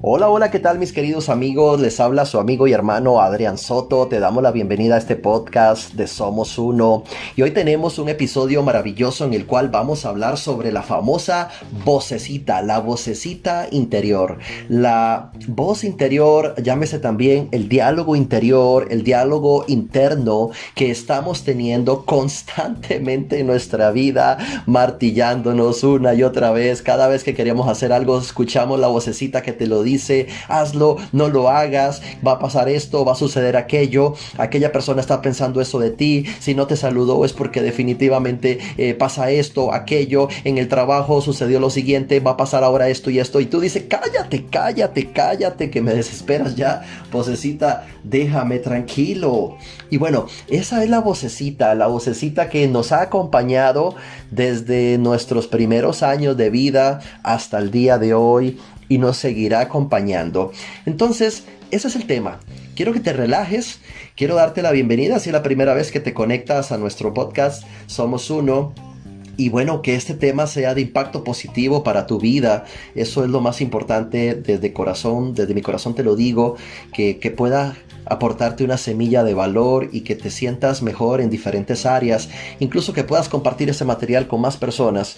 Hola, hola, ¿qué tal mis queridos amigos? Les habla su amigo y hermano Adrián Soto. Te damos la bienvenida a este podcast de Somos Uno. Y hoy tenemos un episodio maravilloso en el cual vamos a hablar sobre la famosa vocecita, la vocecita interior. La voz interior, llámese también el diálogo interior, el diálogo interno que estamos teniendo constantemente en nuestra vida, martillándonos una y otra vez. Cada vez que queremos hacer algo, escuchamos la vocecita que te lo dice: hazlo, no lo hagas, va a pasar esto, va a suceder aquello, aquella persona está pensando eso de ti, si no te saludó es porque definitivamente pasa esto, aquello, en el trabajo sucedió lo siguiente, va a pasar ahora esto y esto, y tú dices: cállate, que me desesperas ya, vocecita, déjame tranquilo. Y bueno, esa es la vocecita que nos ha acompañado desde nuestros primeros años de vida hasta el día de hoy, y nos seguirá acompañando. Entonces, ese es el tema. Quiero que te relajes, quiero darte la bienvenida si es la primera vez que te conectas a nuestro podcast Somos Uno. Y bueno, que este tema sea de impacto positivo para tu vida. Eso es lo más importante. Desde mi corazón te lo digo, que pueda aportarte una semilla de valor y que te sientas mejor en diferentes áreas, incluso que puedas compartir ese material con más personas,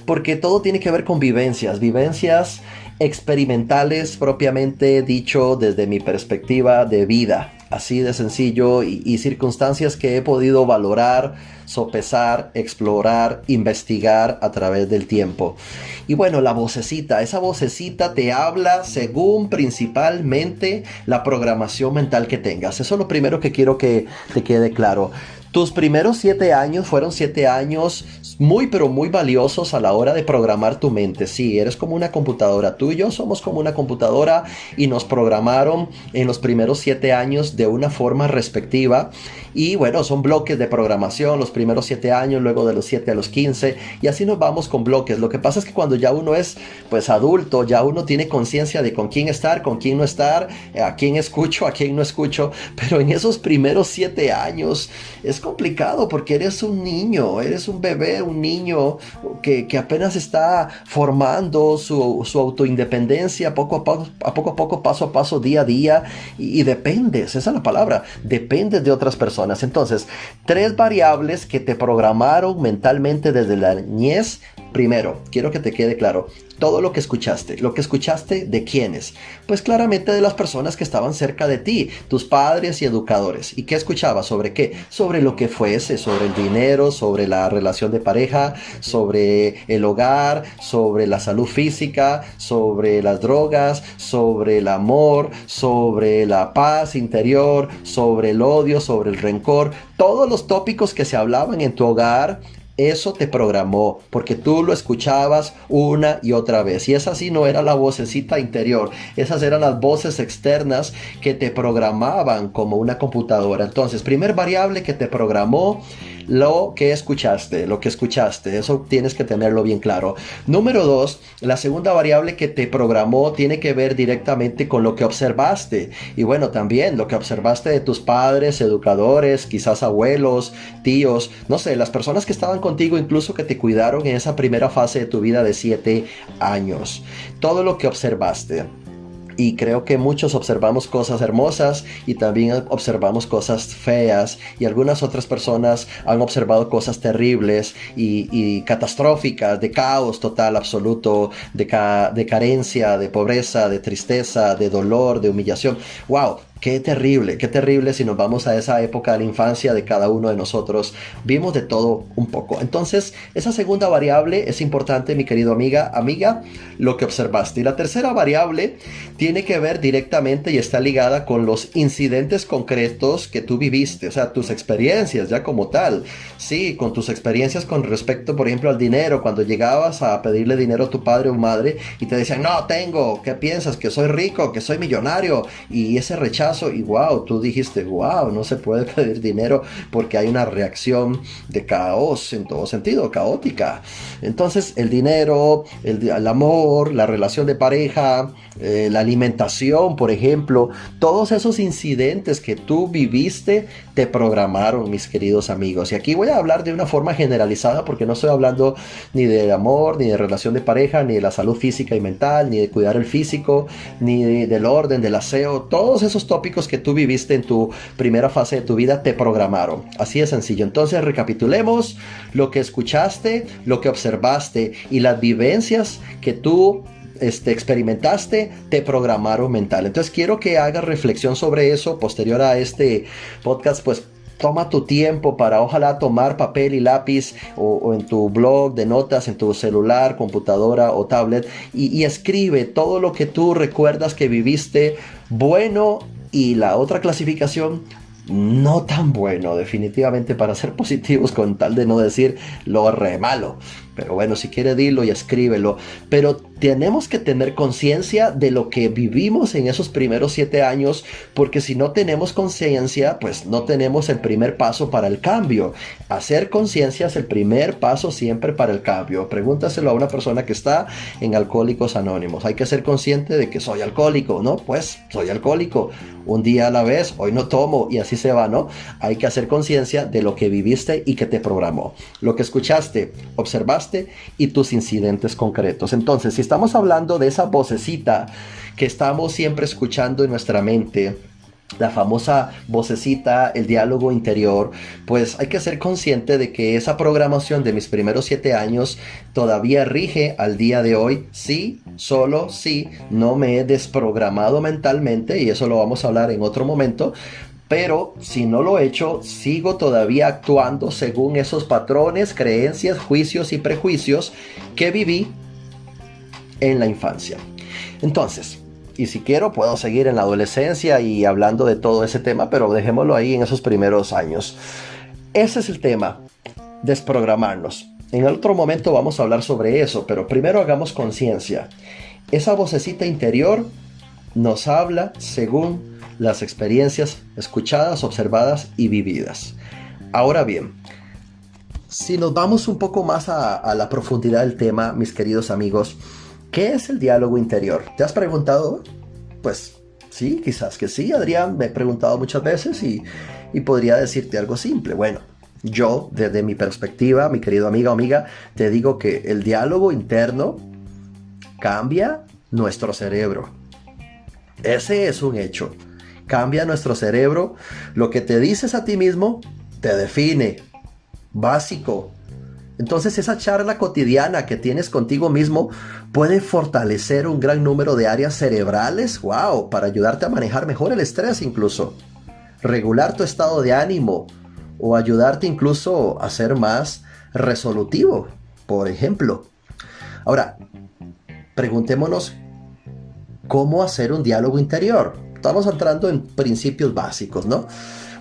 porque todo tiene que ver con vivencias experimentales, propiamente dicho, desde mi perspectiva de vida, así de sencillo, y circunstancias que he podido valorar, sopesar, explorar, investigar a través del tiempo. Y bueno, esa vocecita te habla según principalmente la programación mental que tengas. Eso es lo primero que quiero que te quede claro. Tus primeros 7 años fueron 7 años muy pero muy valiosos a la hora de programar tu mente. Sí, eres como una computadora. Tú y yo somos como una computadora y nos programaron en los primeros 7 años de una forma respectiva. Y bueno, son bloques de programación, los primeros 7 años, luego de los 7 a los 15, y así nos vamos con bloques. Lo que pasa es que cuando ya uno es pues adulto, ya uno tiene conciencia de con quién estar, con quién no estar, a quién escucho, a quién no escucho. Pero en esos primeros 7 años es complicado porque eres un niño, eres un bebé, un niño que apenas está formando su autoindependencia poco a poco, paso a paso, día a día, y dependes, esa es la palabra, dependes de otras personas. Entonces, 3 variables que te programaron mentalmente desde la niñez. Primero, quiero que te quede claro, todo lo que escuchaste ¿de quiénes? Pues claramente de las personas que estaban cerca de ti, tus padres y educadores. ¿Y qué escuchabas? ¿Sobre qué? Sobre lo que fuese, sobre el dinero, sobre la relación de pareja, sobre el hogar, sobre la salud física, sobre las drogas, sobre el amor, sobre la paz interior, sobre el odio, sobre el rencor. Todos los tópicos que se hablaban en tu hogar, eso te programó porque tú lo escuchabas una y otra vez. Y esa sí no era la vocecita interior. Esas eran las voces externas que te programaban como una computadora. Entonces, primer variable que te programó: lo que escuchaste. Eso tienes que tenerlo bien claro. Número 2, la segunda variable que te programó tiene que ver directamente con lo que observaste. Y bueno, también lo que observaste de tus padres, educadores, quizás abuelos, tíos, no sé, las personas que estaban contigo, incluso que te cuidaron en esa primera fase de tu vida de 7 años. Todo lo que observaste. Y creo que muchos observamos cosas hermosas y también observamos cosas feas, y algunas otras personas han observado cosas terribles y catastróficas, de caos total, absoluto, de carencia, de pobreza, de tristeza, de dolor, de humillación. ¡Wow! Qué terrible si nos vamos a esa época de la infancia de cada uno de nosotros. Vimos de todo un poco. Entonces, esa segunda variable es importante, mi querido amiga, lo que observaste. Y la tercera variable tiene que ver directamente y está ligada con los incidentes concretos que tú viviste, o sea, tus experiencias ya como tal. Sí, con tus experiencias con respecto, por ejemplo, al dinero, cuando llegabas a pedirle dinero a tu padre o madre y te decían: no tengo, ¿qué piensas? Que soy rico, que soy millonario, y ese rechazo paso y wow, tú dijiste, wow, no se puede pedir dinero porque hay una reacción de caos en todo sentido, caótica. Entonces el dinero, el amor, la relación de pareja, la alimentación, por ejemplo, todos esos incidentes que tú viviste te programaron, mis queridos amigos. Y aquí voy a hablar de una forma generalizada porque no estoy hablando ni de amor, ni de relación de pareja, ni de la salud física y mental, ni de cuidar el físico, ni del orden, del aseo. Todos esos tópicos que tú viviste en tu primera fase de tu vida te programaron. Así de sencillo. Entonces recapitulemos lo que escuchaste, lo que observaste y las vivencias que tú experimentaste te programaron mental. Entonces quiero que hagas reflexión sobre eso posterior a este podcast. Pues toma tu tiempo para ojalá tomar papel y lápiz o en tu blog de notas, en tu celular, computadora o tablet y escribe todo lo que tú recuerdas que viviste bueno y la otra clasificación no tan bueno, definitivamente, para ser positivos, con tal de no decir lo re malo. Pero bueno, si quieres dilo y escríbelo. Pero tenemos que tener conciencia de lo que vivimos en esos primeros 7 años, porque si no tenemos conciencia, pues no tenemos el primer paso para el cambio. Hacer conciencia es el primer paso siempre para el cambio. Pregúntaselo a una persona que está en Alcohólicos Anónimos. Hay que ser consciente de que soy alcohólico, ¿no? Pues soy alcohólico. Un día a la vez, hoy no tomo y así se va, ¿no? Hay que hacer conciencia de lo que viviste y que te programó. Lo que escuchaste, observaste y tus incidentes concretos. Entonces, si estamos hablando de esa vocecita que estamos siempre escuchando en nuestra mente, la famosa vocecita, el diálogo interior, pues hay que ser consciente de que esa programación de mis primeros 7 años todavía rige al día de hoy. Sí, solo sí, no me he desprogramado mentalmente y eso lo vamos a hablar en otro momento. Pero si no lo he hecho, sigo todavía actuando según esos patrones, creencias, juicios y prejuicios que viví en la infancia. Entonces, y si quiero, puedo seguir en la adolescencia y hablando de todo ese tema, pero dejémoslo ahí en esos primeros años. Ese es el tema, desprogramarnos. En otro momento vamos a hablar sobre eso, pero primero hagamos conciencia. Esa vocecita interior nos habla según las experiencias escuchadas, observadas y vividas. Ahora bien, si nos vamos un poco más a la profundidad del tema, mis queridos amigos, ¿qué es el diálogo interior? ¿Te has preguntado? Pues sí, quizás que sí, Adrián, me he preguntado muchas veces y podría decirte algo simple. Bueno, yo, desde mi perspectiva, mi querido amiga o amiga, te digo que el diálogo interno cambia nuestro cerebro. Ese es un hecho. Cambia nuestro cerebro. Lo que te dices a ti mismo te define. Básico. Entonces esa charla cotidiana que tienes contigo mismo puede fortalecer un gran número de áreas cerebrales. ¡Wow! Para ayudarte a manejar mejor el estrés incluso. Regular tu estado de ánimo. O ayudarte incluso a ser más resolutivo. Por ejemplo. Ahora, preguntémonos cómo hacer un diálogo interior. Estamos entrando en principios básicos, ¿no?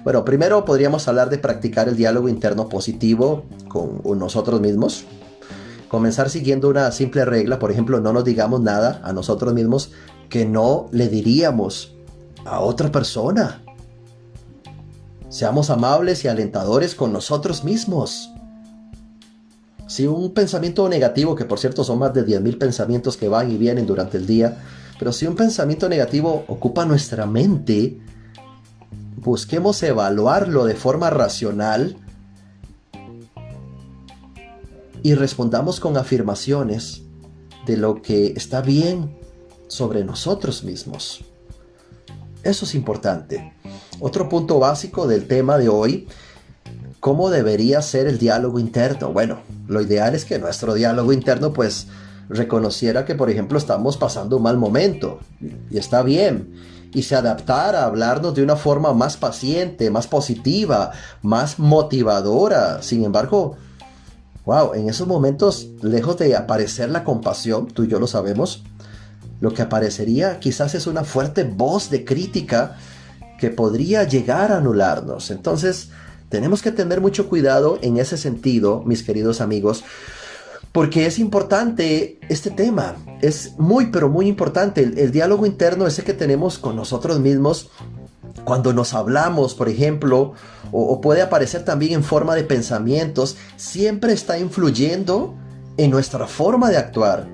Bueno, primero podríamos hablar de practicar el diálogo interno positivo con nosotros mismos. Comenzar siguiendo una simple regla, por ejemplo, no nos digamos nada a nosotros mismos que no le diríamos a otra persona. Seamos amables y alentadores con nosotros mismos. Si un pensamiento negativo, que por cierto son más de 10,000 pensamientos que van y vienen durante el día, pero si un pensamiento negativo ocupa nuestra mente, busquemos evaluarlo de forma racional y respondamos con afirmaciones de lo que está bien sobre nosotros mismos. Eso es importante. Otro punto básico del tema de hoy: ¿cómo debería ser el diálogo interno? Bueno, lo ideal es que nuestro diálogo interno pues reconociera que, por ejemplo, estamos pasando un mal momento y está bien, y se adaptara a hablarnos de una forma más paciente, más positiva, más motivadora. Sin embargo, wow, en esos momentos, lejos de aparecer la compasión, tú y yo lo sabemos, lo que aparecería quizás es una fuerte voz de crítica que podría llegar a anularnos. Entonces, tenemos que tener mucho cuidado en ese sentido, mis queridos amigos, porque es importante este tema. Es muy, pero muy importante. El diálogo interno ese que tenemos con nosotros mismos Cuando nos hablamos, por ejemplo, o puede aparecer también en forma de pensamientos, siempre está influyendo en nuestra forma de actuar.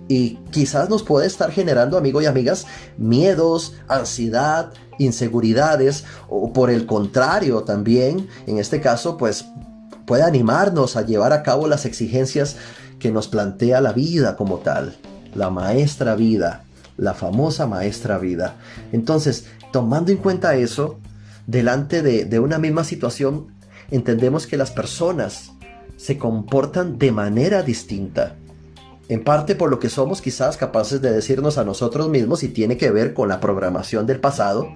Y quizás nos puede estar generando, amigos y amigas, miedos, ansiedad, inseguridades, o por el contrario también, en este caso, pues puede animarnos a llevar a cabo las exigencias que nos plantea la vida como tal, la maestra vida, la famosa maestra vida. Entonces, tomando en cuenta eso, delante de una misma situación, entendemos que las personas se comportan de manera distinta. En parte por lo que somos quizás capaces de decirnos a nosotros mismos, y tiene que ver con la programación del pasado.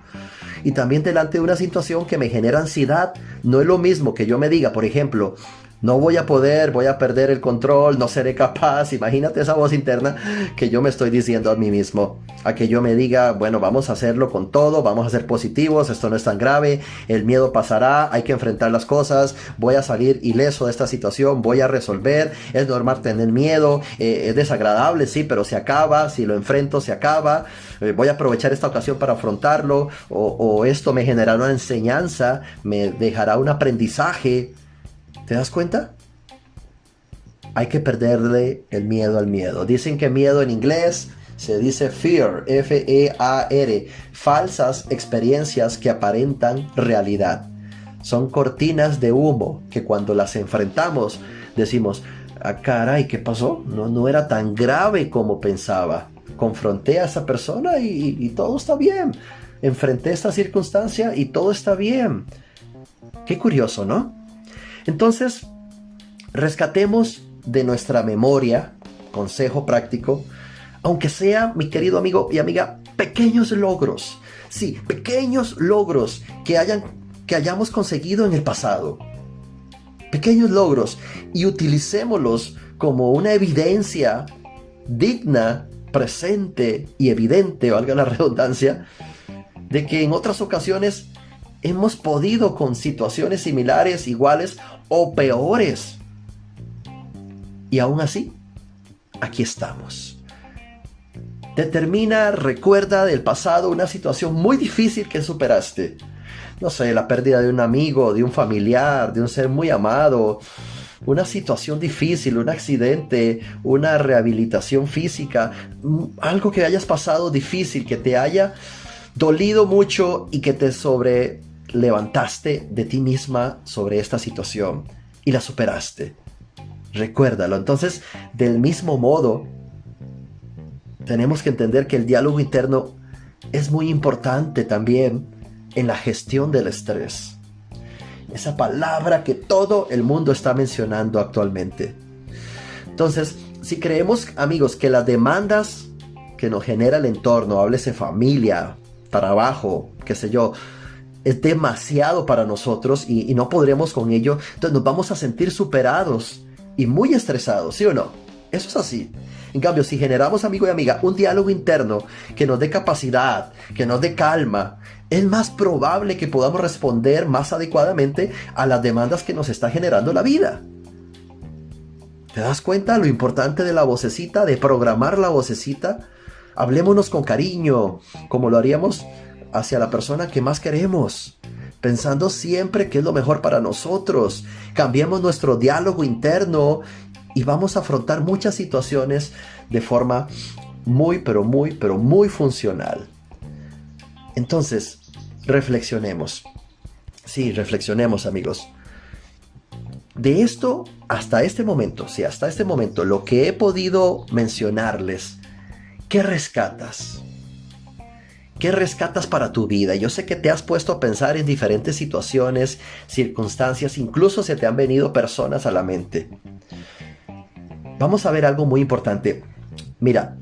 Y también delante de una situación que me genera ansiedad, no es lo mismo que yo me diga, por ejemplo, no voy a poder, voy a perder el control, no seré capaz. Imagínate esa voz interna que yo me estoy diciendo a mí mismo. A que yo me diga, bueno, vamos a hacerlo con todo, vamos a ser positivos, esto no es tan grave, el miedo pasará, hay que enfrentar las cosas, voy a salir ileso de esta situación, voy a resolver, es normal tener miedo, es desagradable, sí, pero se acaba, si lo enfrento se acaba, voy a aprovechar esta ocasión para afrontarlo, o esto me generará una enseñanza, me dejará un aprendizaje. ¿Te das cuenta? Hay que perderle el miedo al miedo. Dicen que miedo en inglés se dice fear, F-E-A-R, falsas experiencias que aparentan realidad. Son cortinas de humo que cuando las enfrentamos decimos, ah, caray, ¿qué pasó? No era tan grave como pensaba. Confronté a esa persona y todo está bien. Enfrenté esta circunstancia y todo está bien. Qué curioso, ¿no? Entonces, rescatemos de nuestra memoria, consejo práctico, aunque sea, mi querido amigo y amiga, pequeños logros. Sí, pequeños logros que hayamos conseguido en el pasado. Pequeños logros, y utilicémoslos como una evidencia digna, presente y evidente, valga la redundancia, de que en otras ocasiones hemos podido con situaciones similares, iguales o peores. Y aún así, aquí estamos. Determina, recuerda del pasado una situación muy difícil que superaste. No sé, la pérdida de un amigo, de un familiar, de un ser muy amado. Una situación difícil, un accidente, una rehabilitación física. Algo que hayas pasado difícil, que te haya dolido mucho y que te levantaste de ti misma sobre esta situación y la superaste. Recuérdalo. Entonces, del mismo modo, tenemos que entender que el diálogo interno es muy importante también en la gestión del estrés. Esa palabra que todo el mundo está mencionando actualmente. Entonces, si creemos, amigos, que las demandas que nos genera el entorno, háblese familia, trabajo, qué sé yo, es demasiado para nosotros y no podremos con ello, entonces nos vamos a sentir superados y muy estresados, ¿sí o no? Eso es así. En cambio, si generamos, amigo y amiga, un diálogo interno que nos dé capacidad, que nos dé calma, es más probable que podamos responder más adecuadamente a las demandas que nos está generando la vida. ¿Te das cuenta lo importante de la vocecita, de programar la vocecita? Hablémonos con cariño, como lo haríamos hacia la persona que más queremos, pensando siempre que es lo mejor para nosotros. Cambiemos nuestro diálogo interno y vamos a afrontar muchas situaciones de forma muy funcional. Entonces, reflexionemos. Sí, reflexionemos, amigos. De esto hasta este momento, lo que he podido mencionarles, ¿qué rescatas? ¿Qué rescatas para tu vida? Yo sé que te has puesto a pensar en diferentes situaciones, circunstancias, incluso se te han venido personas a la mente. Vamos a ver algo muy importante. Mira,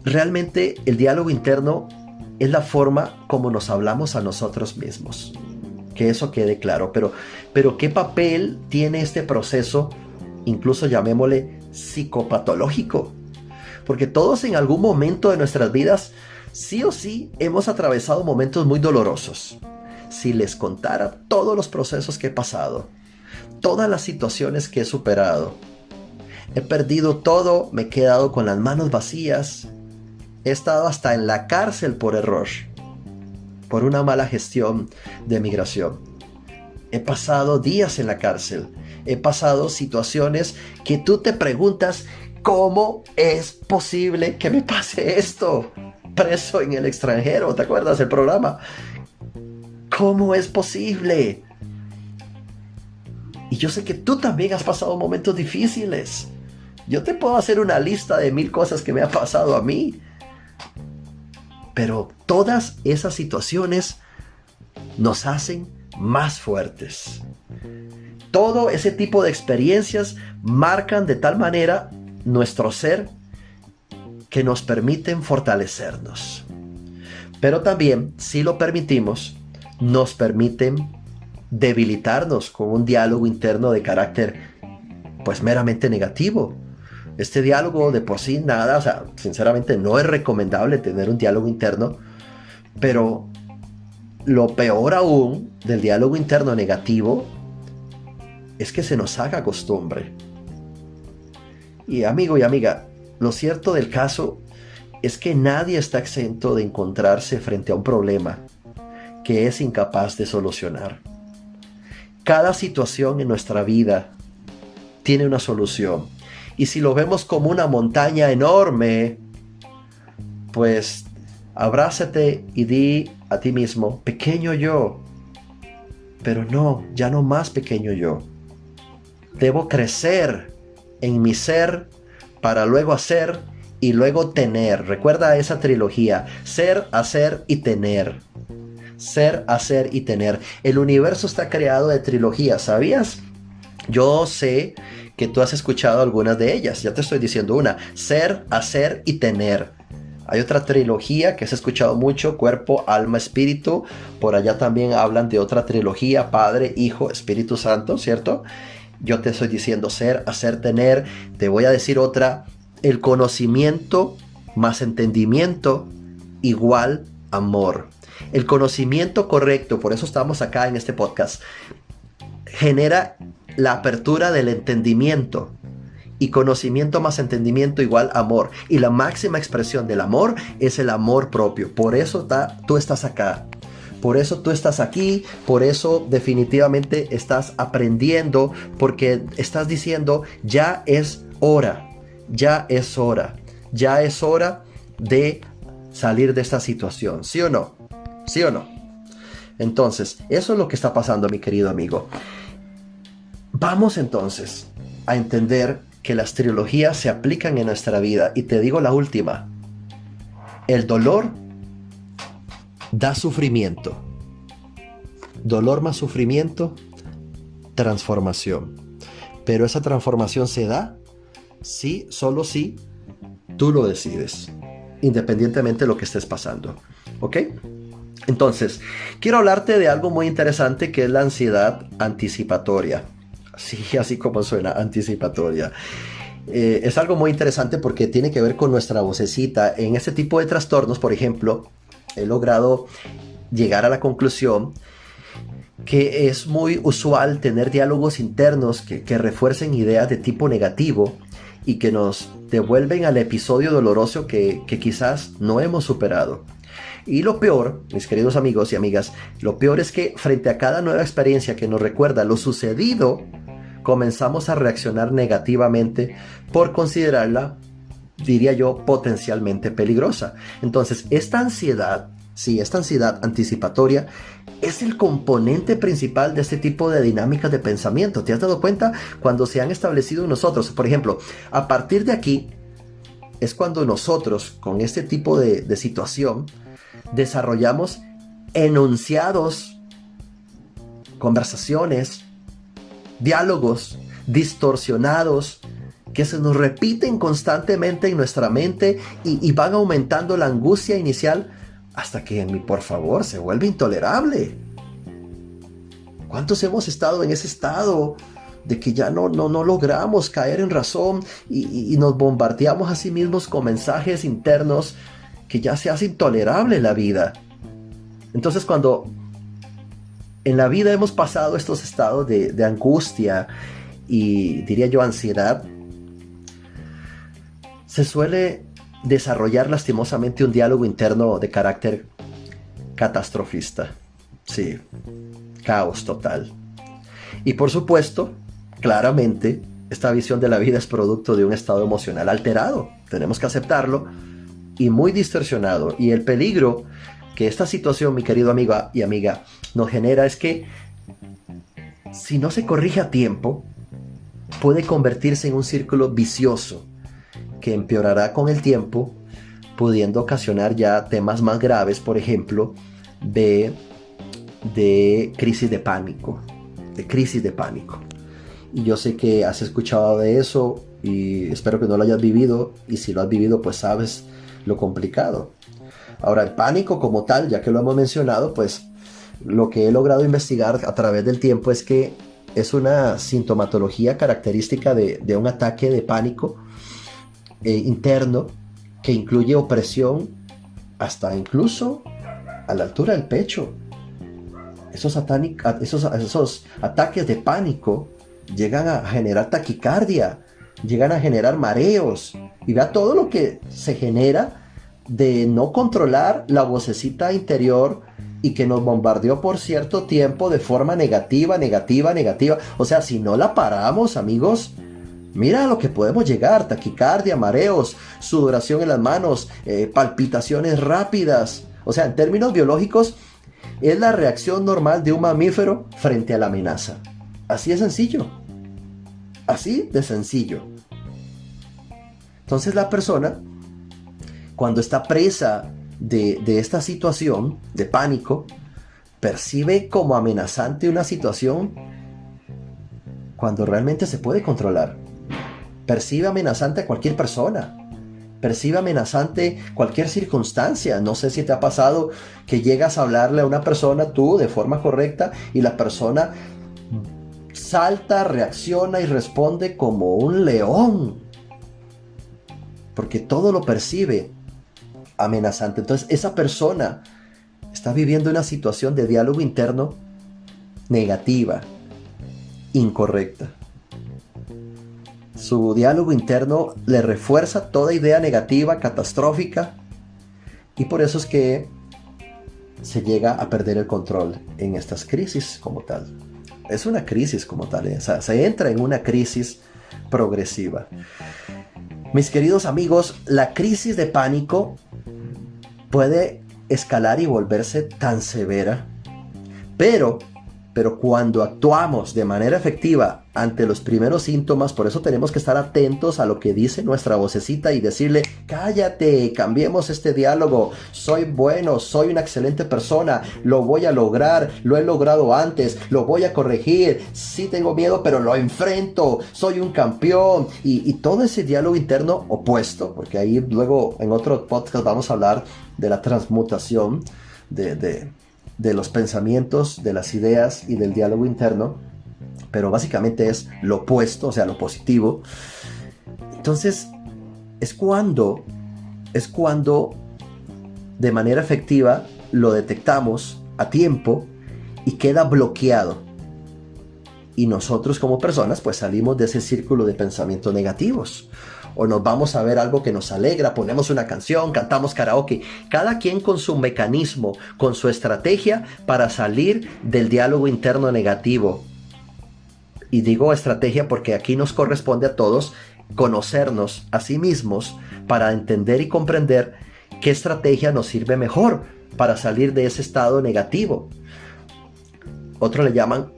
realmente el diálogo interno es la forma como nos hablamos a nosotros mismos. Que eso quede claro. Pero ¿qué papel tiene este proceso? Incluso llamémosle psicopatológico. Porque todos en algún momento de nuestras vidas, sí o sí, hemos atravesado momentos muy dolorosos. Si les contara todos los procesos que he pasado, todas las situaciones que he superado, he perdido todo, me he quedado con las manos vacías, he estado hasta en la cárcel por error. por una mala gestión de migración. He pasado días en la cárcel. He pasado situaciones que tú te preguntas, ¿cómo es posible que me pase esto? Preso en el extranjero, ¿te acuerdas del programa? ¿Cómo es posible? Y yo sé que tú también has pasado momentos difíciles. Yo te puedo hacer una lista de 1000 cosas que me han pasado a mí. Pero todas esas situaciones nos hacen más fuertes. Todo ese tipo de experiencias marcan de tal manera nuestro ser que nos permiten fortalecernos. Pero también, si lo permitimos, nos permiten debilitarnos con un diálogo interno de carácter pues meramente negativo. Este diálogo de por sí nada, o sea, sinceramente no es recomendable tener un diálogo interno, pero lo peor aún del diálogo interno negativo es que se nos haga costumbre. Y amigo y amiga, lo cierto del caso es que nadie está exento de encontrarse frente a un problema que es incapaz de solucionar. Cada situación en nuestra vida tiene una solución. Y si lo vemos como una montaña enorme, pues abrázate y di a ti mismo, pequeño yo. Pero no, ya no más pequeño yo. Debo crecer en mi ser para luego hacer y luego tener. Recuerda esa trilogía, ser, hacer y tener. Ser, hacer y tener. El universo está creado de trilogías, ¿sabías? Yo sé que tú has escuchado algunas de ellas. Ya te estoy diciendo una. Ser, hacer y tener. Hay otra trilogía que has escuchado mucho, cuerpo, alma, espíritu. Por allá también hablan de otra trilogía, Padre, Hijo, Espíritu Santo, ¿cierto? Yo te estoy diciendo ser, hacer, tener. Te voy a decir otra. El conocimiento más entendimiento igual amor. El conocimiento correcto, por eso estamos acá en este podcast, genera la apertura del entendimiento. Y conocimiento más entendimiento igual amor. Y la máxima expresión del amor es el amor propio. Por eso tú estás acá. Por eso tú estás aquí. Por eso definitivamente estás aprendiendo. Porque estás diciendo, ya es hora. Ya es hora. Ya es hora de salir de esta situación. ¿Sí o no? ¿Sí o no? Entonces, eso es lo que está pasando, mi querido amigo. Vamos entonces a entender que las trilogías se aplican en nuestra vida. Y te digo la última. El dolor da sufrimiento. Dolor más sufrimiento, transformación. Pero esa transformación se da si, solo si tú lo decides, independientemente de lo que estés pasando. ¿Ok? Entonces, quiero hablarte de algo muy interesante que es la ansiedad anticipatoria. Sí, así como suena, anticipatoria. Es algo muy interesante porque tiene que ver con nuestra vocecita. En este tipo de trastornos, por ejemplo, he logrado llegar a la conclusión que es muy usual tener diálogos internos que refuercen ideas de tipo negativo y que nos devuelven al episodio doloroso que quizás no hemos superado. Y lo peor, mis queridos amigos y amigas, lo peor es que frente a cada nueva experiencia que nos recuerda lo sucedido, comenzamos a reaccionar negativamente por considerarla, diría yo, potencialmente peligrosa. Entonces, esta ansiedad anticipatoria es el componente principal de este tipo de dinámicas de pensamiento. ¿Te has dado cuenta? Cuando se han establecido en nosotros, por ejemplo, a partir de aquí, es cuando nosotros, con este tipo de situación, desarrollamos enunciados, conversaciones, diálogos distorsionados que se nos repiten constantemente en nuestra mente y van aumentando la angustia inicial hasta que, por favor, se vuelve intolerable. ¿Cuántos hemos estado en ese estado de que ya no logramos caer en razón y nos bombardeamos a sí mismos con mensajes internos que ya se hace intolerable la vida? Entonces, cuando en la vida hemos pasado estos estados de angustia y, diría yo, ansiedad, se suele desarrollar lastimosamente un diálogo interno de carácter catastrofista. Sí, caos total. Y por supuesto, claramente, esta visión de la vida es producto de un estado emocional alterado. Tenemos que aceptarlo, y muy distorsionado. Y el peligro que esta situación, mi querido amigo y amiga, nos genera es que si no se corrige a tiempo, puede convertirse en un círculo vicioso que empeorará con el tiempo, pudiendo ocasionar ya temas más graves, por ejemplo, de crisis de pánico. De crisis de pánico. Y yo sé que has escuchado de eso y espero que no lo hayas vivido, y si lo has vivido pues sabes lo complicado. Ahora, el pánico como tal, ya que lo hemos mencionado, pues lo que he logrado investigar a través del tiempo es que es una sintomatología característica de un ataque de pánico interno, que incluye opresión hasta incluso a la altura del pecho. Esos ataques de pánico llegan a generar taquicardia, llegan a generar mareos, y vea todo lo que se genera de no controlar la vocecita interior, y que nos bombardeó por cierto tiempo de forma negativa. O sea, si no la paramos, amigos, mira a lo que podemos llegar: taquicardia, mareos, sudoración en las manos, palpitaciones rápidas. O sea, en términos biológicos, es la reacción normal de un mamífero frente a la amenaza. Así de sencillo. Así de sencillo. Entonces la persona, cuando está presa de esta situación de pánico, percibe como amenazante una situación cuando realmente se puede controlar. Percibe amenazante a cualquier persona. Percibe amenazante cualquier circunstancia. No sé si te ha pasado que llegas a hablarle a una persona tú de forma correcta y la persona salta, reacciona y responde como un león, porque todo lo percibe amenazante. Entonces esa persona está viviendo una situación de diálogo interno negativa, incorrecta. Su diálogo interno le refuerza toda idea negativa, catastrófica, y por eso es que se llega a perder el control en estas crisis como tal. Es una crisis como tal, o sea, se entra en una crisis progresiva. Mis queridos amigos, la crisis de pánico puede escalar y volverse tan severa, pero cuando actuamos de manera efectiva ante los primeros síntomas, por eso tenemos que estar atentos a lo que dice nuestra vocecita y decirle: cállate, cambiemos este diálogo, soy bueno, soy una excelente persona, lo voy a lograr, lo he logrado antes, lo voy a corregir, sí tengo miedo pero lo enfrento, soy un campeón, y todo ese diálogo interno opuesto, porque ahí luego en otro podcast vamos a hablar de la transmutación de los pensamientos, de las ideas y del diálogo interno, pero básicamente es lo opuesto, o sea, lo positivo. Entonces es cuando de manera efectiva lo detectamos a tiempo y queda bloqueado, y nosotros como personas pues salimos de ese círculo de pensamientos negativos, o nos vamos a ver algo que nos alegra, ponemos una canción, cantamos karaoke, cada quien con su mecanismo, con su estrategia para salir del diálogo interno negativo. Y digo estrategia porque aquí nos corresponde a todos conocernos a sí mismos para entender y comprender qué estrategia nos sirve mejor para salir de ese estado negativo. Otros le llaman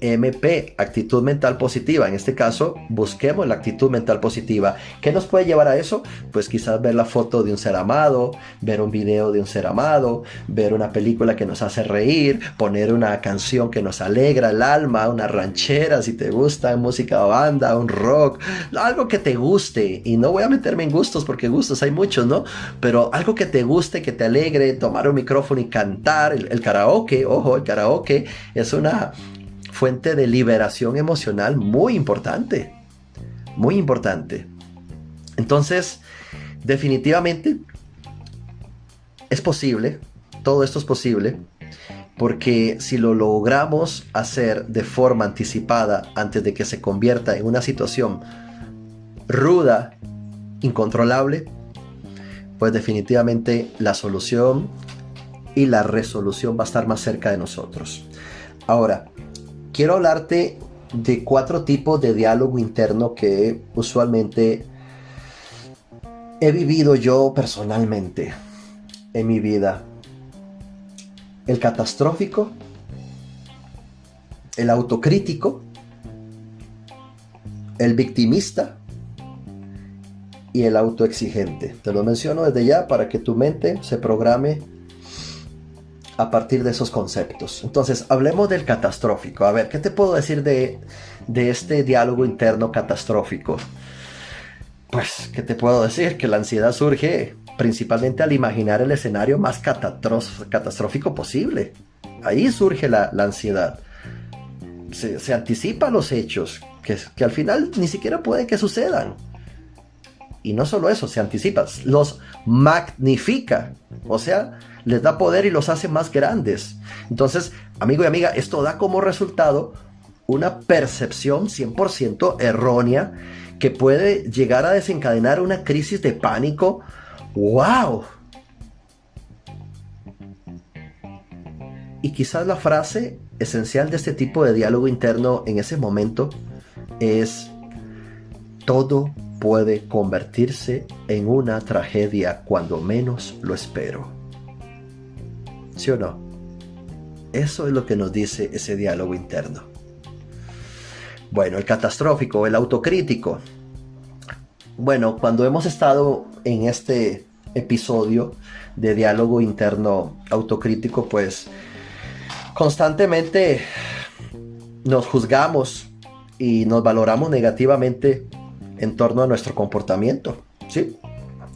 AMP, actitud mental positiva. En este caso, busquemos la actitud mental positiva. ¿Qué nos puede llevar a eso? Pues quizás ver la foto de un ser amado, ver un video de un ser amado, ver una película que nos hace reír, poner una canción que nos alegra el alma, una ranchera si te gusta, música banda, un rock, algo que te guste. Y no voy a meterme en gustos porque gustos hay muchos, ¿no? Pero algo que te guste, que te alegre, tomar un micrófono y cantar. El karaoke, ojo, el karaoke es una fuente de liberación emocional muy importante, muy importante. Entonces, definitivamente es posible, todo esto es posible, porque si lo logramos hacer de forma anticipada antes de que se convierta en una situación ruda, incontrolable, pues definitivamente la solución y la resolución va a estar más cerca de nosotros. Ahora, quiero hablarte de 4 tipos de diálogo interno que usualmente he vivido yo personalmente en mi vida. El catastrófico, el autocrítico, el victimista y el autoexigente. Te lo menciono desde ya para que tu mente se programe a partir de esos conceptos. Entonces, hablemos del catastrófico. A ver, ¿qué te puedo decir de este diálogo interno catastrófico? Pues, ¿qué te puedo decir? Que la ansiedad surge principalmente al imaginar el escenario más catastrófico posible. Ahí surge la ansiedad. Se anticipa los hechos que al final ni siquiera puede que sucedan. Y no solo eso, se anticipa, los magnifica. O sea, les da poder y los hace más grandes. Entonces, amigo y amiga, esto da como resultado una percepción 100% errónea que puede llegar a desencadenar una crisis de pánico. ¡Wow! Y quizás la frase esencial de este tipo de diálogo interno en ese momento es: todo puede convertirse en una tragedia cuando menos lo espero. ¿Sí o no? Eso es lo que nos dice ese diálogo interno. Bueno, el catastrófico, el autocrítico. Bueno, cuando hemos estado en este episodio de diálogo interno autocrítico, pues constantemente nos juzgamos y nos valoramos negativamente en torno a nuestro comportamiento. Sí,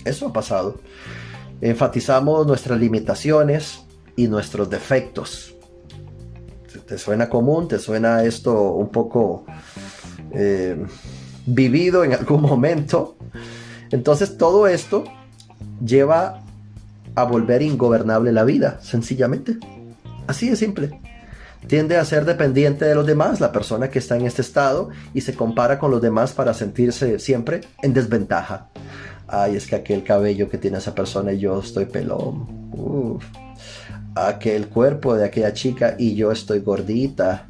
eso ha pasado. Enfatizamos nuestras limitaciones y nuestros defectos. ¿Te suena común? ¿Te suena esto un poco vivido en algún momento? Entonces todo esto lleva a volver ingobernable la vida, sencillamente. Así de simple. Tiende a ser dependiente de los demás, la persona que está en este estado, y se compara con los demás para sentirse siempre en desventaja. Ay, es que aquel cabello que tiene esa persona y yo estoy pelón. Aquel cuerpo de aquella chica y yo estoy gordita.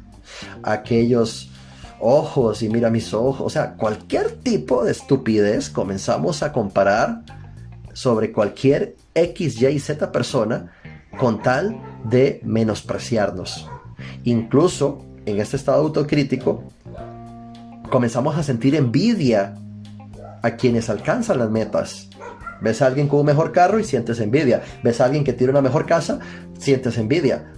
Aquellos ojos y mira mis ojos. O sea, cualquier tipo de estupidez comenzamos a comparar sobre cualquier X, Y, Z persona con tal de menospreciarnos. Incluso en este estado autocrítico comenzamos a sentir envidia a quienes alcanzan las metas. Ves a alguien con un mejor carro y sientes envidia. Ves a alguien que tiene una mejor casa, sientes envidia.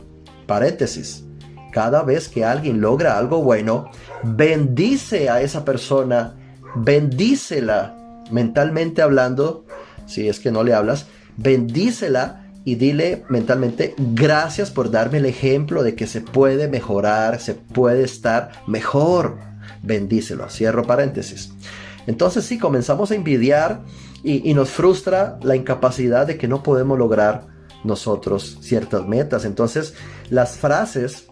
Paréntesis: cada vez que alguien logra algo bueno, bendice a esa persona, bendícela mentalmente hablando. Si es que no le hablas, bendícela y dile mentalmente: gracias por darme el ejemplo de que se puede mejorar, se puede estar mejor. Bendícelo. Cierro paréntesis. Entonces sí, comenzamos a envidiar y nos frustra la incapacidad de que no podemos lograr nosotros ciertas metas. Entonces, las frases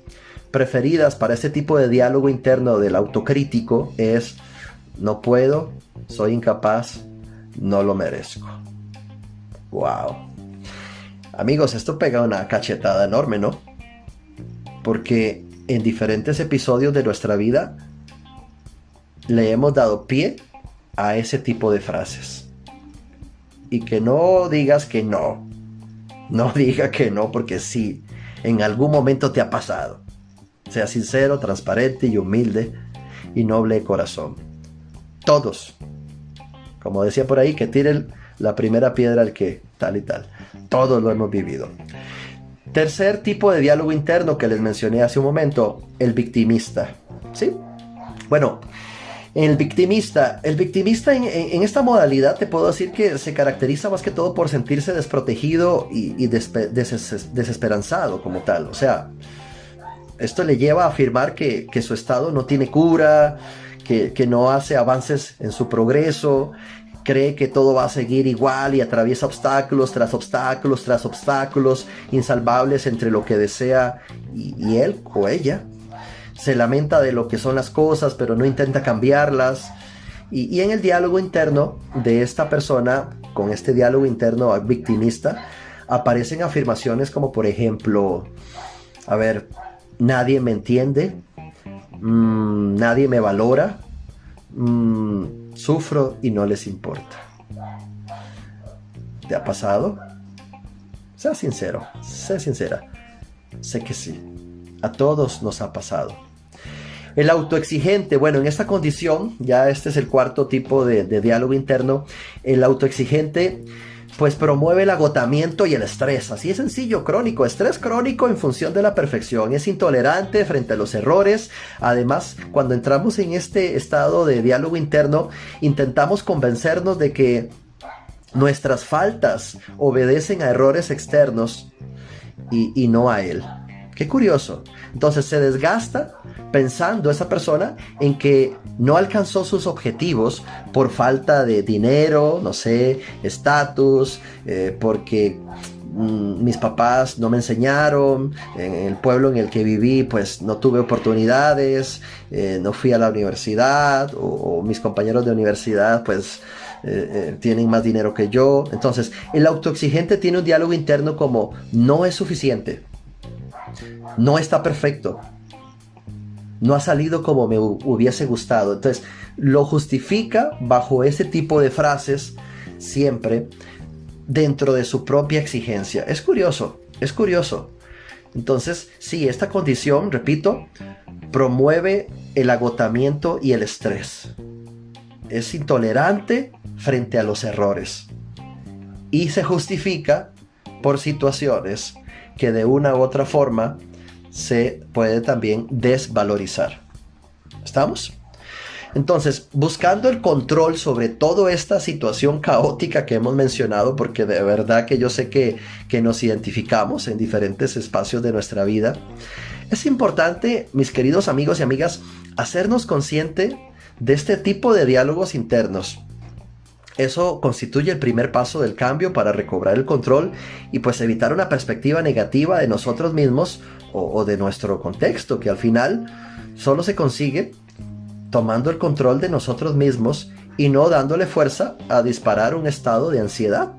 preferidas para este tipo de diálogo interno del autocrítico es: no puedo, soy incapaz, no lo merezco. Wow. Amigos, esto pega una cachetada enorme, ¿no? Porque en diferentes episodios de nuestra vida le hemos dado pie a ese tipo de frases. Y que no digas que no. No diga que no, porque sí, en algún momento te ha pasado. Sea sincero, transparente y humilde y noble de corazón. Todos. Como decía por ahí, que tiren la primera piedra al que tal y tal. Todos lo hemos vivido. Tercer tipo de diálogo interno que les mencioné hace un momento: el victimista. ¿Sí? Bueno, el victimista en esta modalidad te puedo decir que se caracteriza más que todo por sentirse desprotegido y desesperanzado como tal. O sea, esto le lleva a afirmar que su estado no tiene cura, que no hace avances en su progreso, cree que todo va a seguir igual y atraviesa obstáculos tras obstáculos tras obstáculos insalvables entre lo que desea y él o ella. Se lamenta de lo que son las cosas, pero no intenta cambiarlas. Y en el diálogo interno de esta persona, con este diálogo interno victimista, aparecen afirmaciones como por ejemplo, a ver, nadie me entiende, nadie me valora, sufro y no les importa. ¿Te ha pasado? Sea sincero, sé sincera. Sé que sí. A todos nos ha pasado. El autoexigente, bueno, en esta condición, ya este es el cuarto tipo de diálogo interno. El autoexigente pues promueve el agotamiento y el estrés. Así es sencillo, crónico, estrés crónico en función de la perfección. Es intolerante frente a los errores. Además, cuando entramos en este estado de diálogo interno, intentamos convencernos de que nuestras faltas obedecen a errores externos y no a él. Qué curioso. Entonces se desgasta pensando esa persona en que no alcanzó sus objetivos por falta de dinero, no sé, estatus, porque mis papás no me enseñaron, en el pueblo en el que viví pues no tuve oportunidades, no fui a la universidad o mis compañeros de universidad pues tienen más dinero que yo. Entonces el autoexigente tiene un diálogo interno como no es suficiente, no está perfecto, no ha salido como me hubiese gustado. Entonces lo justifica bajo ese tipo de frases siempre dentro de su propia exigencia. Es curioso, es curioso. Entonces sí, esta condición, repito, promueve el agotamiento y el estrés. Es intolerante frente a los errores y se justifica por situaciones que de una u otra forma se puede también desvalorizar. ¿Estamos? Entonces, buscando el control sobre toda esta situación caótica que hemos mencionado, porque de verdad que yo sé que nos identificamos en diferentes espacios de nuestra vida, es importante, mis queridos amigos y amigas, hacernos consciente de este tipo de diálogos internos. Eso constituye el primer paso del cambio para recobrar el control y pues evitar una perspectiva negativa de nosotros mismos o de nuestro contexto, que al final solo se consigue tomando el control de nosotros mismos y no dándole fuerza a disparar un estado de ansiedad.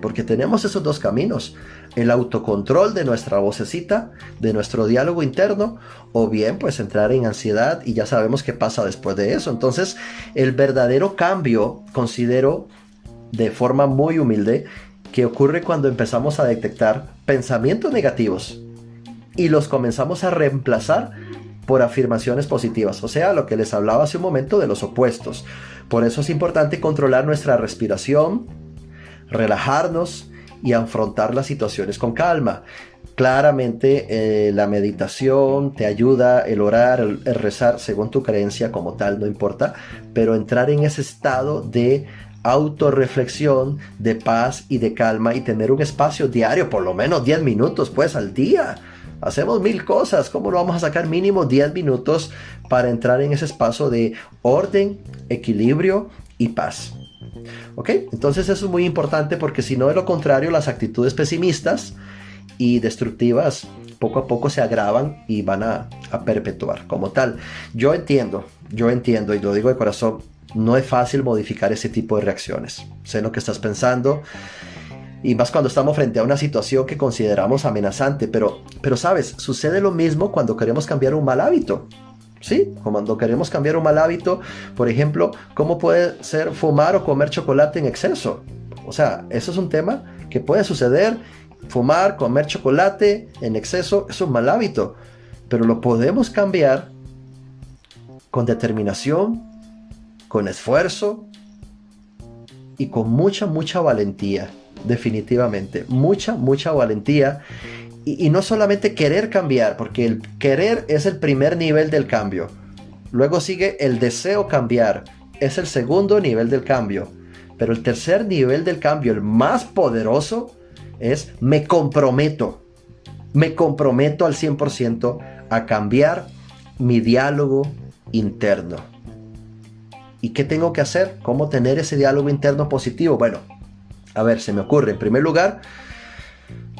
Porque tenemos esos dos caminos: el autocontrol de nuestra vocecita, de nuestro diálogo interno, o bien pues entrar en ansiedad y ya sabemos qué pasa después de eso. Entonces el verdadero cambio, considero de forma muy humilde, que ocurre cuando empezamos a detectar pensamientos negativos y los comenzamos a reemplazar por afirmaciones positivas, o sea, lo que les hablaba hace un momento de los opuestos. Por eso es importante controlar nuestra respiración, relajarnos y afrontar las situaciones con calma. Claramente la meditación te ayuda, el orar, el rezar, según tu creencia como tal, no importa, pero entrar en ese estado de autorreflexión, de paz y de calma, y tener un espacio diario, por lo menos 10 minutos pues al día. Hacemos 1000 cosas, ¿cómo no vamos a sacar mínimo 10 minutos para entrar en ese espacio de orden, equilibrio y paz? ¿Ok? Entonces eso es muy importante, porque si no, de lo contrario, las actitudes pesimistas y destructivas poco a poco se agravan y van a perpetuar como tal. Yo entiendo y lo digo de corazón, no es fácil modificar ese tipo de reacciones. Sé lo que estás pensando, y más cuando estamos frente a una situación que consideramos amenazante, pero sabes, sucede lo mismo cuando queremos cambiar un mal hábito. Sí, cuando queremos cambiar un mal hábito, por ejemplo, ¿cómo puede ser fumar o comer chocolate en exceso? O sea, eso es un tema que puede suceder. Fumar, comer chocolate en exceso es un mal hábito, pero lo podemos cambiar con determinación, con esfuerzo y con mucha valentía. Definitivamente, mucha valentía. Y no solamente querer cambiar, porque el querer es el primer nivel del cambio. Luego sigue el deseo cambiar, es el segundo nivel del cambio. Pero el tercer nivel del cambio, el más poderoso, es me comprometo al 100% a cambiar mi diálogo interno. ¿Y qué tengo que hacer? ¿Cómo tener ese diálogo interno positivo? Bueno, a ver, se me ocurre, en primer lugar,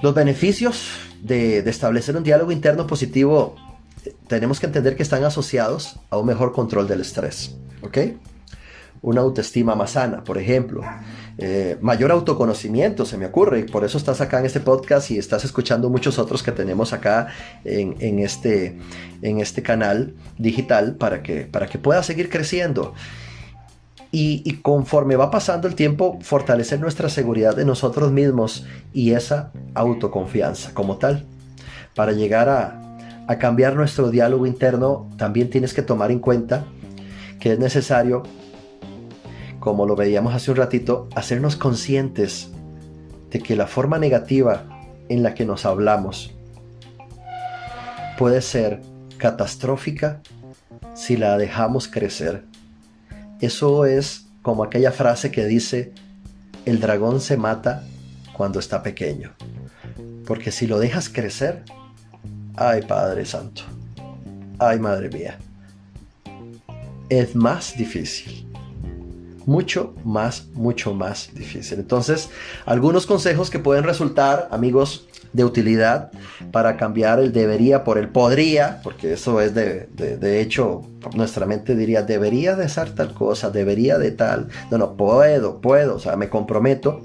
los beneficios de establecer un diálogo interno positivo. Tenemos que entender que están asociados a un mejor control del estrés, ¿ok? Una autoestima más sana, por ejemplo. mayor autoconocimiento, se me ocurre, y por eso estás acá en este podcast y estás escuchando muchos otros que tenemos acá en este canal digital para que puedas seguir creciendo. Y conforme va pasando el tiempo, fortalecer nuestra seguridad de nosotros mismos y esa autoconfianza como tal. Para llegar a cambiar nuestro diálogo interno, también tienes que tomar en cuenta que es necesario, como lo veíamos hace un ratito, hacernos conscientes de que la forma negativa en la que nos hablamos puede ser catastrófica si la dejamos crecer. Eso es como aquella frase que dice: el dragón se mata cuando está pequeño. Porque si lo dejas crecer, ay Padre Santo, ay Madre mía, es más difícil. Mucho más difícil. Entonces, algunos consejos que pueden resultar, amigos, de utilidad para cambiar el debería por el podría, porque eso es de hecho, nuestra mente diría, debería de ser tal cosa, debería de tal, no, puedo, o sea, me comprometo.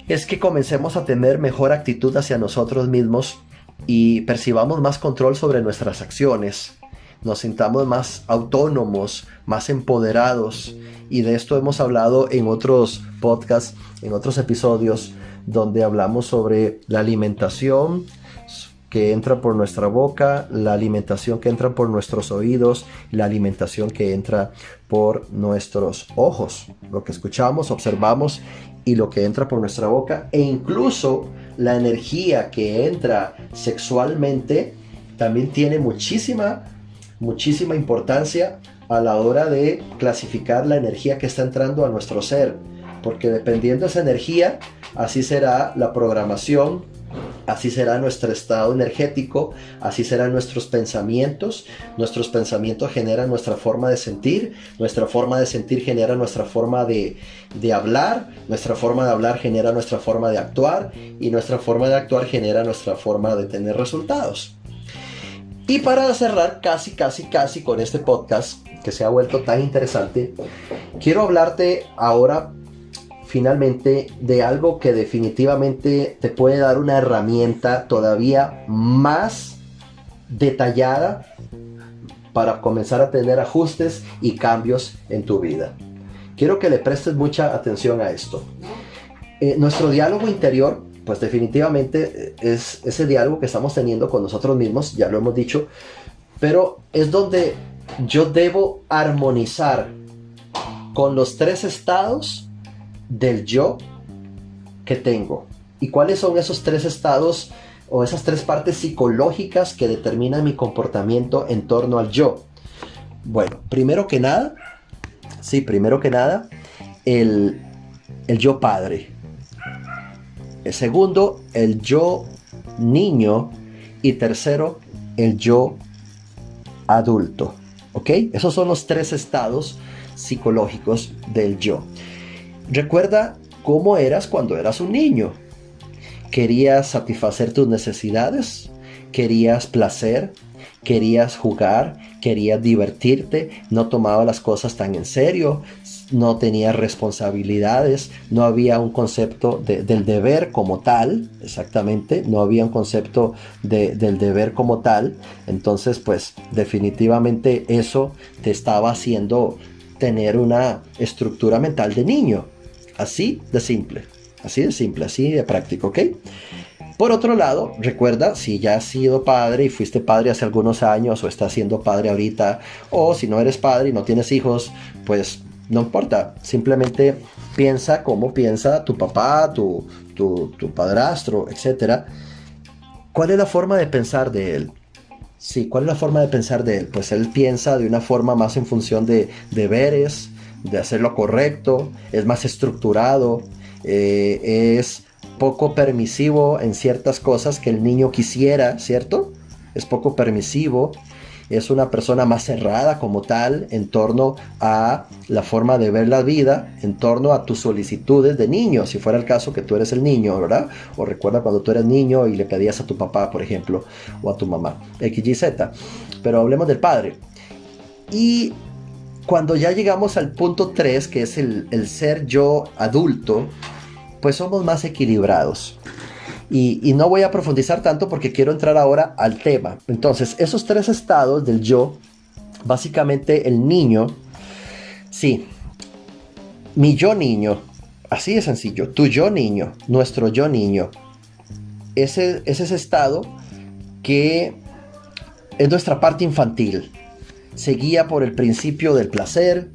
Es que comencemos a tener mejor actitud hacia nosotros mismos y percibamos más control sobre nuestras acciones, nos sintamos más autónomos, más empoderados. Y de esto hemos hablado en otros podcasts, en otros episodios, donde hablamos sobre la alimentación que entra por nuestra boca, la alimentación que entra por nuestros oídos, la alimentación que entra por nuestros ojos, lo que escuchamos, observamos y lo que entra por nuestra boca, e incluso la energía que entra sexualmente también tiene muchísima importancia a la hora de clasificar la energía que está entrando a nuestro ser, porque dependiendo de esa energía, así será la programación, así será nuestro estado energético, así serán nuestros pensamientos generan nuestra forma de sentir, nuestra forma de sentir genera nuestra forma de hablar, nuestra forma de hablar genera nuestra forma de actuar, y nuestra forma de actuar genera nuestra forma de tener resultados. Y para cerrar casi con este podcast que se ha vuelto tan interesante, quiero hablarte ahora finalmente de algo que definitivamente te puede dar una herramienta todavía más detallada para comenzar a tener ajustes y cambios en tu vida. Quiero que le prestes mucha atención a esto. Nuestro diálogo interior, pues definitivamente es ese diálogo que estamos teniendo con nosotros mismos, ya lo hemos dicho, pero es donde yo debo armonizar con los 3 estados del yo que tengo. ¿Y cuáles son esos 3 estados o esas 3 partes psicológicas que determinan mi comportamiento en torno al yo? Bueno, primero que nada, el yo padre. El segundo, el yo niño. Y tercero, el yo adulto. ¿Ok? Esos son los 3 estados psicológicos del yo. Recuerda cómo eras cuando eras un niño. ¿Querías satisfacer tus necesidades? ¿Querías placer? ¿Querías jugar? ¿Querías divertirte? ¿No tomabas las cosas tan en serio? ¿No tenías responsabilidades? ¿No había un concepto del deber como tal? Exactamente, no había un concepto del deber como tal. Entonces, pues definitivamente eso te estaba haciendo tener una estructura mental de niño. Así de simple, así de práctico, ¿ok? Por otro lado, recuerda, si ya has sido padre y fuiste padre hace algunos años o estás siendo padre ahorita, o si no eres padre y no tienes hijos, pues no importa, simplemente piensa como piensa tu papá, tu padrastro, etc. ¿Cuál es la forma de pensar de él? Sí, ¿cuál es la forma de pensar de él? Pues él piensa de una forma más en función de deberes, de hacer lo correcto, es más estructurado, es poco permisivo en ciertas cosas que el niño quisiera, ¿cierto? Es poco permisivo, es una persona más cerrada como tal en torno a la forma de ver la vida, en torno a tus solicitudes de niño, si fuera el caso que tú eres el niño, ¿verdad? O recuerda cuando tú eras niño y le pedías a tu papá, por ejemplo, o a tu mamá, X, Y, Z. Pero hablemos del padre. Y cuando ya llegamos al punto 3, que es el ser yo adulto, pues somos más equilibrados. Y no voy a profundizar tanto porque quiero entrar ahora al tema. Entonces, esos 3 estados del yo, básicamente el niño, sí, mi yo niño, así de sencillo, tu yo niño, nuestro yo niño, ese es ese estado que es nuestra parte infantil. Se guía por el principio del placer,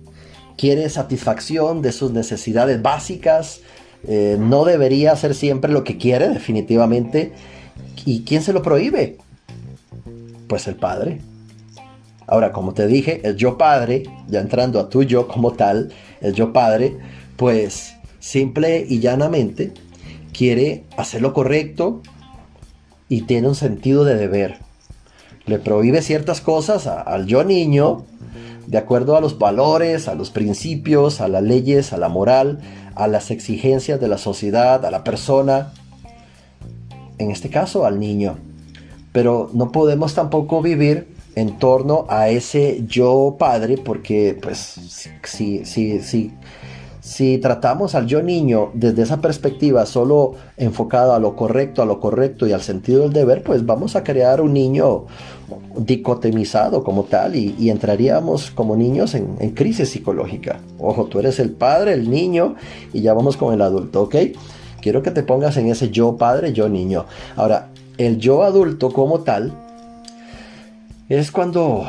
quiere satisfacción de sus necesidades básicas, no debería hacer siempre lo que quiere, definitivamente. ¿Y quién se lo prohíbe? Pues el padre. Ahora, como te dije, el yo padre, ya entrando a tu yo como tal, el yo padre, pues simple y llanamente quiere hacer lo correcto y tiene un sentido de deber. Le prohíbe ciertas cosas al yo niño, de acuerdo a los valores, a los principios, a las leyes, a la moral, a las exigencias de la sociedad, a la persona, en este caso al niño. Pero no podemos tampoco vivir en torno a ese yo padre, porque pues si tratamos al yo niño desde esa perspectiva solo enfocado a lo correcto y al sentido del deber, pues vamos a crear un niño dicotomizado como tal y entraríamos como niños en crisis psicológica. Ojo, tú eres el padre, el niño y ya vamos con el adulto, ¿ok? Quiero que te pongas en ese yo padre, yo niño. Ahora, el yo adulto como tal es cuando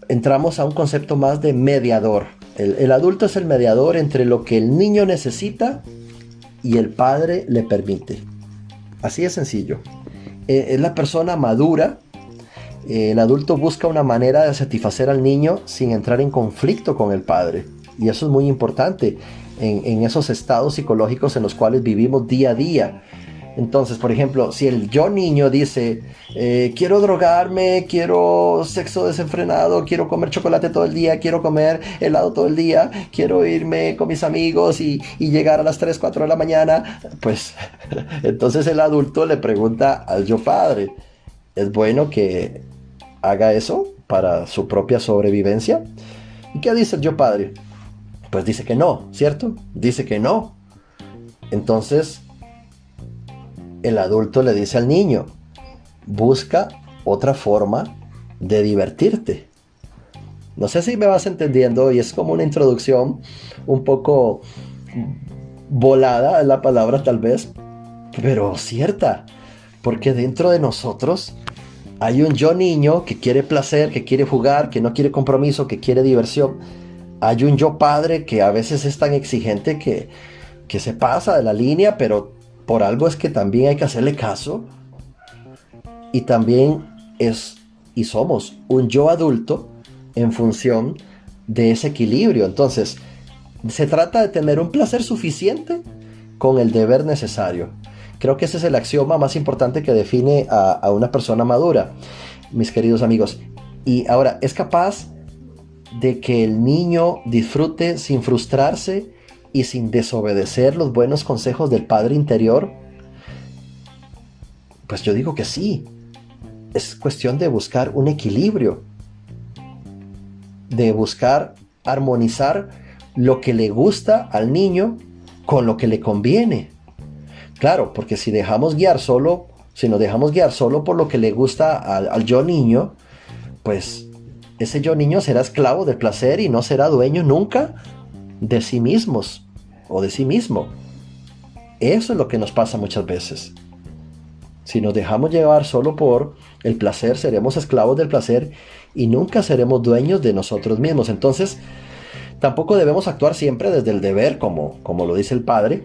entramos a un concepto más de mediador. El adulto es el mediador entre lo que el niño necesita y el padre le permite. Así de sencillo. Es la persona madura. El adulto busca una manera de satisfacer al niño sin entrar en conflicto con el padre. Y eso es muy importante en esos estados psicológicos en los cuales vivimos día a día. Entonces, por ejemplo, si el yo niño dice, quiero drogarme, quiero sexo desenfrenado, quiero comer chocolate todo el día, quiero comer helado todo el día, quiero irme con mis amigos y llegar a las 3, 4 de la mañana, pues entonces el adulto le pregunta al yo padre, ¿es bueno que haga eso para su propia sobrevivencia? ¿Y qué dice el yo padre? Pues dice que no, ¿cierto? Dice que no. Entonces el adulto le dice al niño, busca otra forma de divertirte. No sé si me vas entendiendo y es como una introducción un poco volada, es la palabra tal vez, pero cierta, porque dentro de nosotros hay un yo niño que quiere placer, que quiere jugar, que no quiere compromiso, que quiere diversión. Hay un yo padre que a veces es tan exigente que se pasa de la línea, pero por algo es que también hay que hacerle caso. Y también es y somos un yo adulto en función de ese equilibrio. Entonces, se trata de tener un placer suficiente con el deber necesario. Creo que ese es el axioma más importante que define a una persona madura, mis queridos amigos. Y ahora, ¿es capaz de que el niño disfrute sin frustrarse y sin desobedecer los buenos consejos del padre interior? Pues yo digo que sí. Es cuestión de buscar un equilibrio, de buscar armonizar lo que le gusta al niño con lo que le conviene. Claro, porque si nos dejamos guiar solo por lo que le gusta al yo niño, pues ese yo niño será esclavo del placer y no será dueño nunca de sí mismos o de sí mismo. Eso es lo que nos pasa muchas veces. Si nos dejamos llevar solo por el placer, seremos esclavos del placer y nunca seremos dueños de nosotros mismos. Entonces, tampoco debemos actuar siempre desde el deber, como lo dice el padre,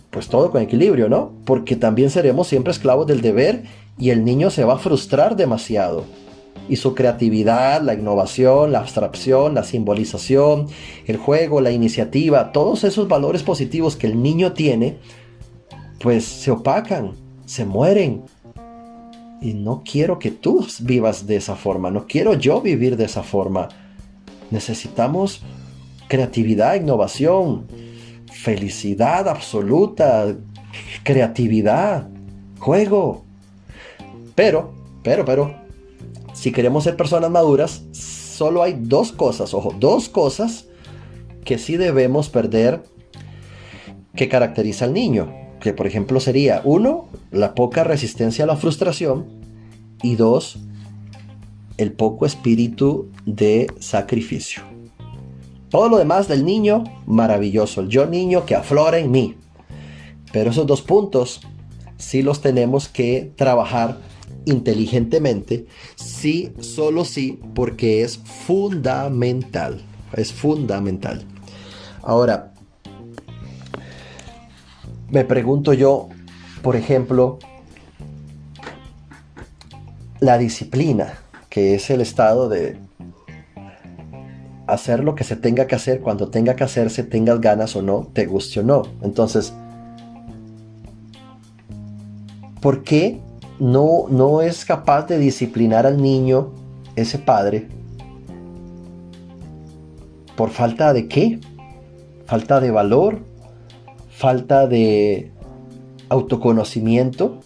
pues todo con equilibrio, ¿no? Porque también seremos siempre esclavos del deber y el niño se va a frustrar demasiado. Y su creatividad, la innovación, la abstracción, la simbolización, el juego, la iniciativa, todos esos valores positivos que el niño tiene, pues se opacan, se mueren. Y no quiero que tú vivas de esa forma, no quiero yo vivir de esa forma. Necesitamos creatividad, innovación, felicidad absoluta, creatividad, juego. Pero, si queremos ser personas maduras, solo hay dos cosas, ojo, dos cosas que sí debemos perder que caracteriza al niño. Que por ejemplo sería, uno, la poca resistencia a la frustración, y dos, el poco espíritu de sacrificio. Todo lo demás del niño, maravilloso. El yo niño que aflora en mí. Pero esos dos puntos sí los tenemos que trabajar inteligentemente. Sí, solo sí, porque es fundamental. Es fundamental. Ahora, me pregunto yo, por ejemplo, la disciplina, que es el estado de hacer lo que se tenga que hacer cuando tenga que hacerse, tengas ganas o no, te guste o no. Entonces, ¿por qué no es capaz de disciplinar al niño, ese padre? ¿Por falta de qué? ¿Falta de valor? ¿Falta de autoconocimiento?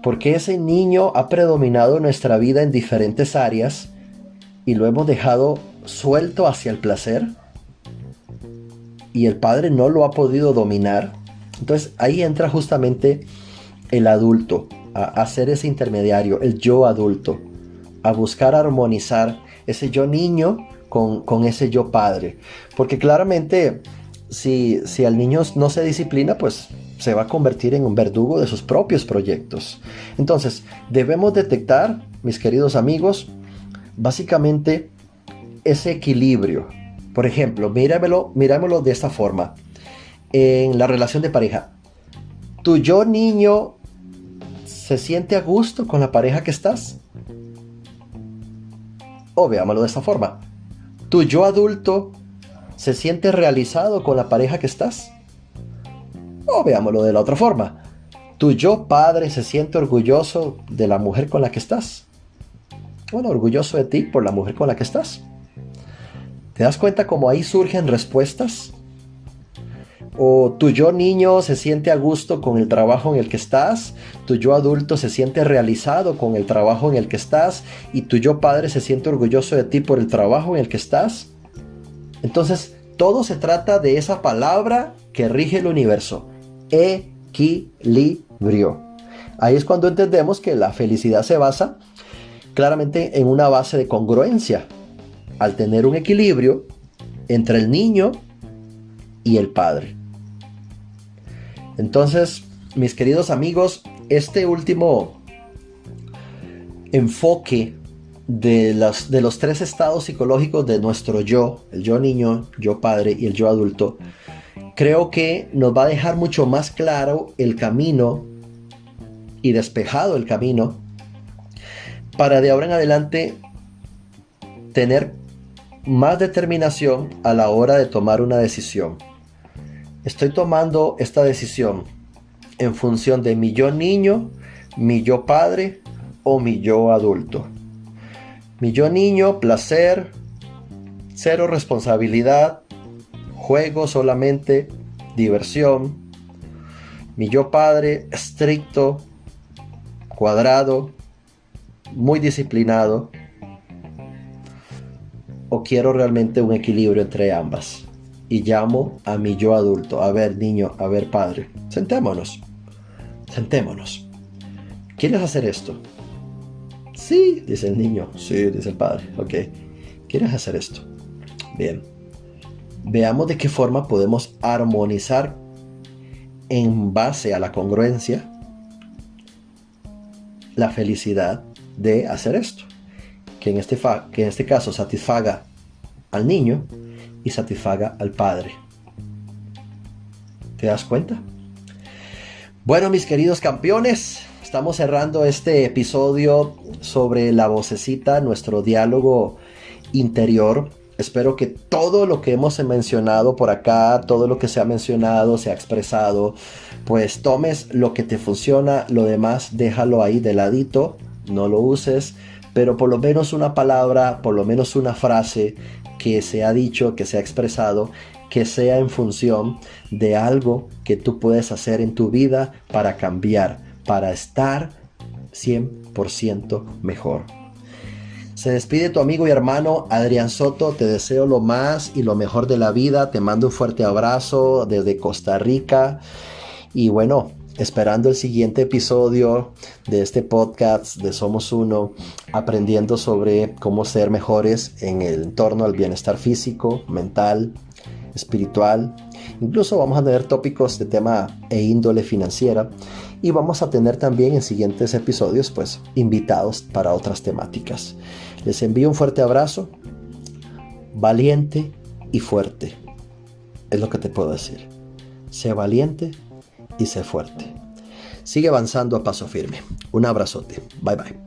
Porque ese niño ha predominado en nuestra vida en diferentes áreas y lo hemos dejado suelto hacia el placer y el padre no lo ha podido dominar. Entonces ahí entra justamente el adulto a ser ese intermediario, el yo adulto, a buscar armonizar ese yo niño con ese yo padre. Porque claramente si al niño no se disciplina, pues se va a convertir en un verdugo de sus propios proyectos. Entonces debemos detectar, mis queridos amigos, básicamente ese equilibrio. Por ejemplo, míramelo de esta forma. En la relación de pareja, ¿tu yo niño se siente a gusto con la pareja que estás? O veámoslo de esta forma. ¿Tu yo adulto se siente realizado con la pareja que estás? O veámoslo de la otra forma. ¿Tu yo padre se siente orgulloso de la mujer con la que estás? Bueno, orgulloso de ti por la mujer con la que estás. ¿Te das cuenta cómo ahí surgen respuestas? ¿O tu yo niño se siente a gusto con el trabajo en el que estás? ¿Tu yo adulto se siente realizado con el trabajo en el que estás? ¿Y tu yo padre se siente orgulloso de ti por el trabajo en el que estás? Entonces, todo se trata de esa palabra que rige el universo. Equilibrio. Ahí es cuando entendemos que la felicidad se basa claramente en una base de congruencia. Al tener un equilibrio entre el niño y el padre. Entonces, mis queridos amigos, este último enfoque de los tres estados psicológicos de nuestro yo, el yo niño, yo padre y el yo adulto, creo que nos va a dejar mucho más claro el camino y despejado el camino para de ahora en adelante tener más determinación a la hora de tomar una decisión. Estoy tomando esta decisión en función de mi yo niño, mi yo padre o mi yo adulto. Mi yo niño, placer, cero responsabilidad, juego solamente, diversión. Mi yo padre, estricto, cuadrado, muy disciplinado. ¿O quiero realmente un equilibrio entre ambas? Y llamo a mi yo adulto. A ver, niño, a ver, padre. Sentémonos. ¿Quieres hacer esto? Sí, dice el niño. Sí, dice el padre. Ok. ¿Quieres hacer esto? Bien. Veamos de qué forma podemos armonizar en base a la congruencia la felicidad de hacer esto. Que en este caso satisfaga al niño y satisfaga al padre. ¿Te das cuenta? Bueno, mis queridos campeones, estamos cerrando este episodio sobre la vocecita, nuestro diálogo interior. Espero que todo lo que hemos mencionado por acá, todo lo que se ha mencionado, se ha expresado, pues tomes lo que te funciona, lo demás déjalo ahí de ladito, no lo uses. Pero por lo menos una palabra, por lo menos una frase que se ha dicho, que se ha expresado, que sea en función de algo que tú puedes hacer en tu vida para cambiar, para estar 100% mejor. Se despide tu amigo y hermano Adrián Soto. Te deseo lo más y lo mejor de la vida. Te mando un fuerte abrazo desde Costa Rica. Y bueno, esperando el siguiente episodio de este podcast de Somos Uno, aprendiendo sobre cómo ser mejores en el entorno al bienestar físico, mental, espiritual. Incluso vamos a tener tópicos de tema e índole financiera. Y vamos a tener también en siguientes episodios, pues, invitados para otras temáticas. Les envío un fuerte abrazo, valiente y fuerte. Es lo que te puedo decir. Sé valiente y sé fuerte. Sigue avanzando a paso firme. Un abrazote. Bye bye.